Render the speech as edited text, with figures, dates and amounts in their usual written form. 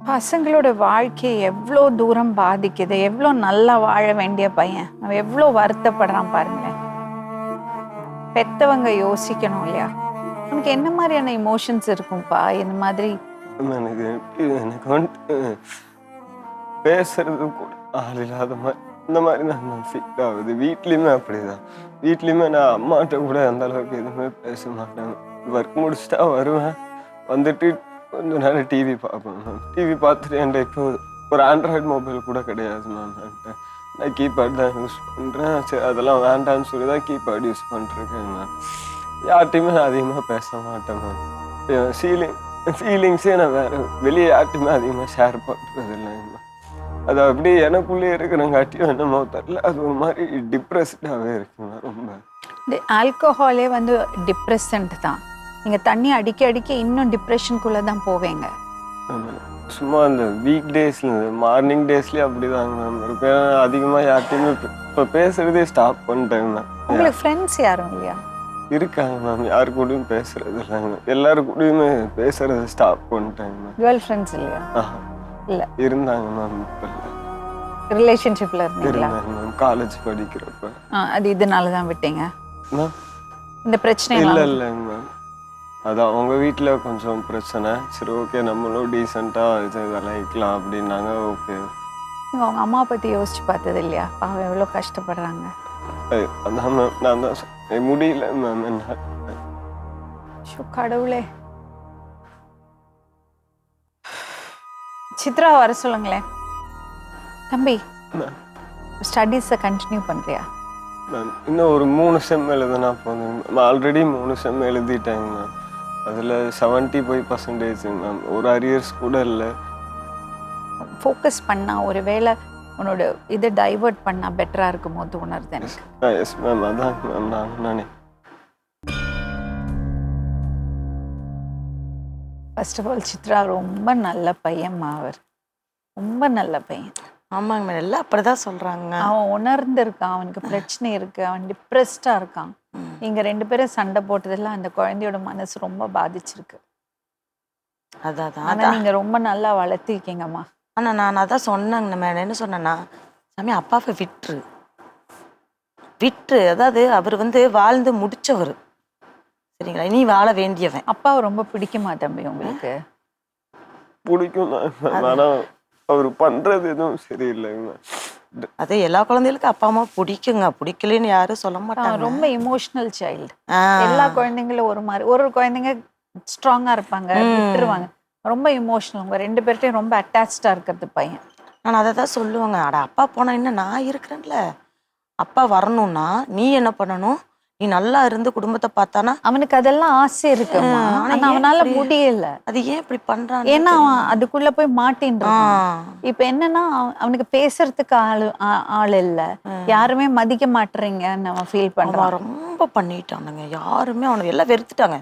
பசங்களோட வாழ்க்கையை எவ்வளோ தூரம் பாதிக்குது, எவ்வளோ நல்லா வாழ வேண்டிய பையன் அவன் எவ்வளோ வருத்தப்படுறான் பாருங்களேன். பெத்தவங்க யோசிக்கணும் இல்லையா? உனக்கு என்ன மாதிரியான இமோஷன்ஸ் இருக்கும்ப்பா இந்த மாதிரி? எனக்கு எனக்கு வந்துட்டு பேசுறது கூட ஆள் இல்லாத மாதிரி இந்த மாதிரி நான் ஃபீல் ஆகுது. வீட்லேயுமே அப்படிதான். வீட்லேயுமே நான் அம்மாட்ட கூட அந்த அளவுக்கு எதுவுமே பேச மாட்டேன். ஒர்க் முடிச்சுட்டா வருவேன், வந்துட்டு கொஞ்ச நேரம் டிவி பார்ப்பேன் மேம். டிவி பார்த்துட்டு என்கிட்ட இப்போ ஒரு ஆண்ட்ராய்டு மொபைல் கூட கிடையாது மேம் என்கிட்ட. நான் கீபேட் தான் யூஸ் பண்ணுறேன். சரி அதெல்லாம் வேண்டான்னு சொல்லி தான் கீபேட் யூஸ் பண்ணிட்டுருக்கேன் மேம். யார்ட்டையுமே நான் அதிகமாக பேச மாட்டேன் மேம். ஃபீலிங்ஸே நான் வேறு வெளியே யார்ட்டையுமே அதிகமாக ஷேர் பண்ணுறது இல்லைங்க. அது அப்படியே எனக்குள்ளே இருக்கிறங்காட்டியும் என்னமோ தெரியல, அது ஒரு மாதிரி டிப்ரெஸ்டாகவே இருக்குங்க ரொம்ப. இந்த ஆல்கஹாலே வந்து டிப்ரெஷன்ட் தான். நீங்கள் தண்ணி அடிக்க அடிக்க இன்னும் டிப்ரெஷனுக்குள்ளே தான் போவேங்க. சும்மா அந்த வீக் டேஸில் மார்னிங் டேஸ்லேயே அப்படி தாங்க மேம் இருப்பேன். அதிகமாக யார்ட்டையுமே இப்போ பேசுகிறதே ஸ்டாப் பண்ணிட்டேங்க மேம். உங்களுக்கு ஃப்ரெண்ட்ஸ் யாரும் இல்லையா? இருக்காங்க மேம், யாரு கூடயும் பேசுறது இல்லைங்க. எல்லாரு கூடயுமே பேசுறது ஸ்டாப் பண்ணிட்டாங்க மேம். கேர்ள் ஃப்ரெண்ட்ஸ் இல்லையா? இல்லை இருந்தாங்க மேம். இப்போ இல்லை. ரிலேஷன்ஷிப்பில் இருந்தீங்களா? இருந்தாங்க மேம் காலேஜ் படிக்கிறப்ப. அது இதனால தான் விட்டீங்க மேம்? இந்த பிரச்சனை? இல்லை இல்லைங்க மேம், அதான் அவங்க வீட்டில் கொஞ்சம் பிரச்சனை. சரி ஓகே நம்மளும் டீசெண்டாக இது விளைவிக்கலாம் அப்படின்னாங்க. ஓகே. நீங்கள் அவங்க அம்மா பற்றி யோசிச்சு பார்த்தது இல்லையா? பாவம் எவ்வளோ கஷ்டப்படுறாங்க. அதான் மேம் நான் தான் முடியல மேம் என்ன. கடவுளே. சித்ரா வர சொல்லுங்களேன். தம்பி ஸ்டடீஸை கண்டினியூ பண்ணுறியா? மேம் இன்னும் ஒரு 3 செம் எழுதுனா போதும் மேம். ஆல்ரெடி 3 செம் எழுதிட்டேங்க மேம். அதில் 75% மேம். ஒரு அரியர்ஸ் கூட இல்லை. ஃபோக்கஸ் பண்ணால் ஒரு வேளை உன்னோட இதை டைவர்ட் பண்ணால் பெட்டராக இருக்கும் போது உணர்து எனக்கு. எஸ் மேம், அதான் மேம் நானே. ஃபர்ஸ்ட் ஆஃப் ஆல் சித்ரா ரொம்ப நல்ல பையன்மா. அவர் ரொம்ப நல்ல பையன். ஆமாங்க மேடம், எல்லாம் அப்படிதான் சொல்றாங்க. அவன் உணர்ந்திருக்கான், அவனுக்கு பிரச்சனை இருக்கு, அவன் டிப்ரெஸ்டாக இருக்கான். நீங்கள் 2 பேரும் சண்டை போட்டதெல்லாம் அந்த குழந்தையோட மனசு ரொம்ப பாதிச்சிருக்கு. ஆனால் நீங்கள் ரொம்ப நல்லா வளர்த்திருக்கீங்கம்மா. ஆனால் நான் அதான் சொன்னேங்க மேடம். என்ன சொன்னேன்னா, சாமி அப்பாவை விட்டுரு. அதாவது அவர் வந்து வாழ்ந்து முடிச்சவர், சரிங்களா? நீ வாழ வேண்டியவன். அப்பாவை ரொம்ப பிடிக்குமா தம்பி உங்களுக்கு? பிடிக்கும் தான், ஆனால் அவர் பண்ணுறது எதுவும் சரியில்லைங்க. அது எல்லா குழந்தைகளுக்கும் அப்பா அம்மா பிடிக்குங்க, பிடிக்கலன்னு யாரும் சொல்ல மாட்டாங்க. ரொம்ப இமோஷனல் சைல்டு. எல்லா குழந்தைங்களும் ஒரு மாதிரி, ஒரு குழந்தைங்க ஸ்ட்ராங்காக இருப்பாங்க, விட்டுருவாங்க. ரொம்ப இமோஷனல். உங்க 2 பேர்ட்டையும் ரொம்ப அட்டாச்சாக இருக்கிறது பையன். நான் அதை தான் சொல்லுவாங்க. அட அப்பா போனா என்ன, நான் இருக்கிறேன்ல. அப்பா வரணும்னா நீ என்ன பண்ணணும், நீ நல்லா இருந்து குடும்பத்தை பார்த்தானா. அவனுக்கு அதெல்லாம் ஆசை இருக்கு, ஆனா அவனால முடியல. அது ஏன் இப்படி பண்றான்? ஏன்னா அவன் அதுக்குள்ள போய் மாட்டின்றான். இப்ப என்னன்னா அவனுக்கு பேசுறதுக்கு ஆள் இல்ல, யாருமே மதிக்க மாட்டேறீங்கன்னு அவன் ஃபீல் பண்றான். ரொம்ப பண்ணிட்டானுங்க, யாருமே அவனுக்கு எல்லாம் வெறுத்துட்டாங்க.